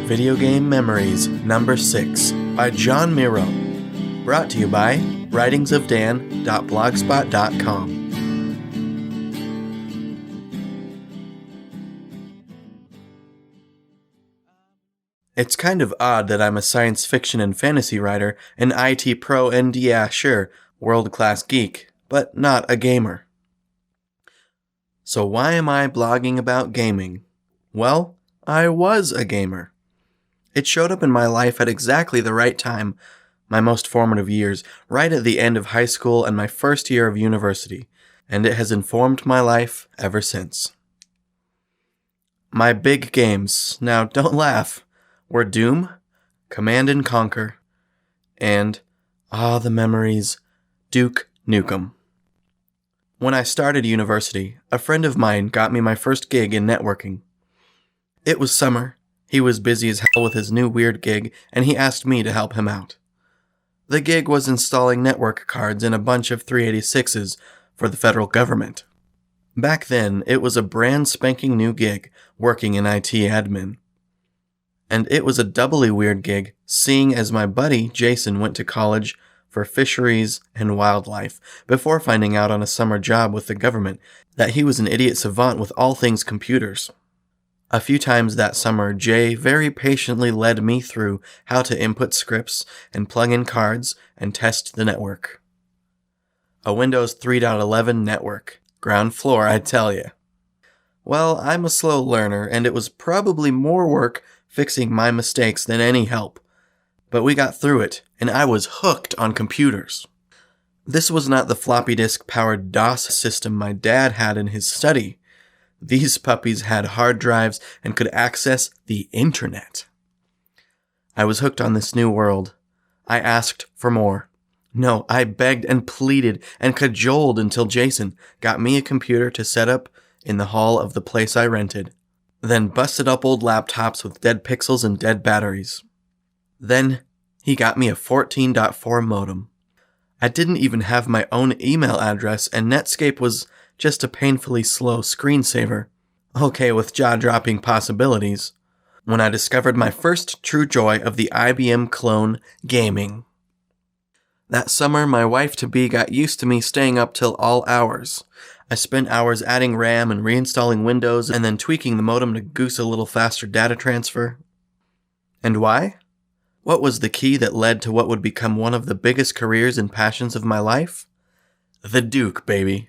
Videogame Memories number 6 by John Mierau. Brought to you by writingsofdan.blogspot.com. It's kind of odd that I'm a science fiction and fantasy writer, an IT pro, and yeah, sure, world-class geek, but not a gamer. So why am I blogging about gaming? Well, I was a gamer. It showed up in my life at exactly the right time, my most formative years, right at the end of high school and my first year of university, and it has informed my life ever since. My big games, now don't laugh, were Doom, Command & Conquer, and, the memories, Duke Nuke'em. When I started university, a friend of mine got me my first gig in networking. It was summer, he was busy as hell with his new weird gig, and he asked me to help him out. The gig was installing network cards in a bunch of 386s for the federal government. Back then, it was a brand spanking new gig, working in IT admin. And it was a doubly weird gig, seeing as my buddy Jason went to college for fisheries and wildlife before finding out on a summer job with the government that he was an idiot savant with all things computers. A few times that summer, Jay very patiently led me through how to input scripts and plug in cards and test the network. A Windows 3.11 network. Ground floor, I tell ya. Well, I'm a slow learner, and it was probably more work fixing my mistakes than any help. But we got through it, and I was hooked on computers. This was not the floppy disk-powered DOS system my dad had in his study. These puppies had hard drives and could access the internet. I was hooked on this new world. I asked for more. No, I begged and pleaded and cajoled until Jason got me a computer to set up in the hall of the place I rented. Then busted up old laptops with dead pixels and dead batteries. Then he got me a 14.4 modem. I didn't even have my own email address, and Netscape was just a painfully slow screensaver. Okay with jaw-dropping possibilities. When I discovered my first true joy of the IBM clone, gaming. That summer, my wife-to-be got used to me staying up till all hours. I spent hours adding RAM and reinstalling Windows and then tweaking the modem to goose a little faster data transfer. And why? What was the key that led to what would become one of the biggest careers and passions of my life? The Duke, baby.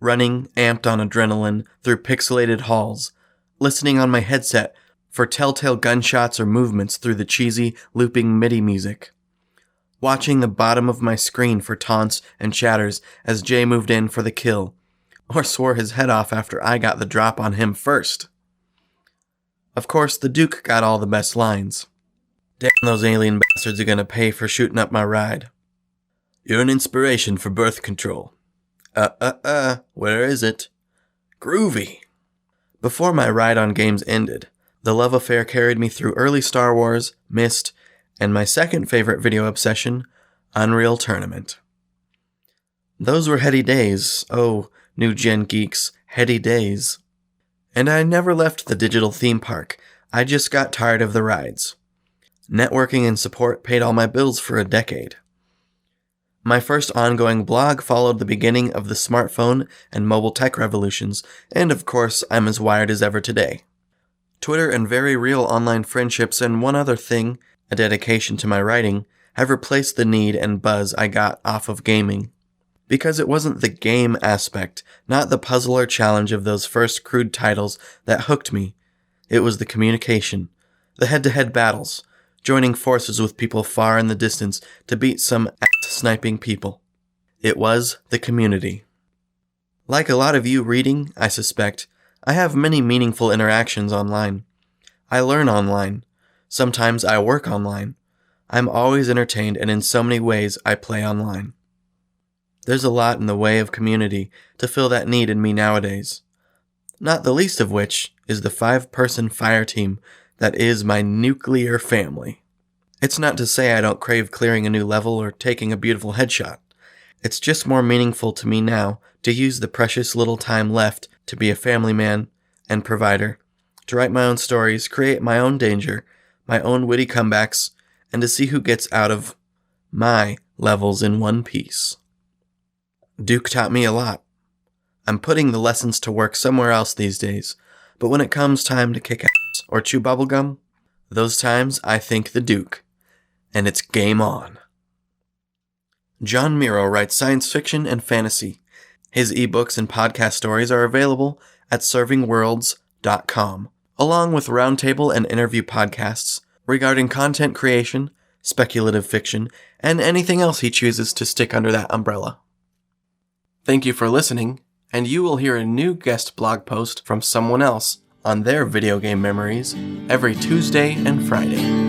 Running, amped on adrenaline, through pixelated halls, listening on my headset for telltale gunshots or movements through the cheesy, looping MIDI music. Watching the bottom of my screen for taunts and chatters as Jay moved in for the kill, or swore his head off after I got the drop on him first. Of course, the Duke got all the best lines. Damn, those alien bastards are gonna pay for shooting up my ride. You're an inspiration for birth control. Where is it? Groovy. Before my ride on games ended, the love affair carried me through early Star Wars, Myst, and my second favorite video obsession, Unreal Tournament. Those were heady days. Oh, new gen geeks, heady days. And I never left the digital theme park. I just got tired of the rides. Networking and support paid all my bills for a decade. My first ongoing blog followed the beginning of the smartphone and mobile tech revolutions, and of course, I'm as wired as ever today. Twitter and very real online friendships and one other thing, a dedication to my writing, have replaced the need and buzz I got off of gaming. Because it wasn't the game aspect, not the puzzle or challenge of those first crude titles that hooked me. It was the communication, the head-to-head battles, joining forces with people far in the distance to beat some ass-sniping people. It was the community. Like a lot of you reading, I suspect, I have many meaningful interactions online. I learn online. Sometimes I work online. I'm always entertained, and in so many ways I play online. There's a lot in the way of community to fill that need in me nowadays. Not the least of which is the 5-person fire team that is my nuclear family. It's not to say I don't crave clearing a new level or taking a beautiful headshot. It's just more meaningful to me now to use the precious little time left to be a family man and provider, to write my own stories, create my own danger, my own witty comebacks, and to see who gets out of my levels in one piece. Duke taught me a lot. I'm putting the lessons to work somewhere else these days, but when it comes time to kick ass or chew bubblegum, those times I think the Duke, and it's game on. John Mierau writes science fiction and fantasy. His ebooks and podcast stories are available at servingworlds.com, along with roundtable and interview podcasts regarding content creation, speculative fiction, and anything else he chooses to stick under that umbrella. Thank you for listening, and you will hear a new guest blog post from someone else on their Video Game Memories every Tuesday and Friday.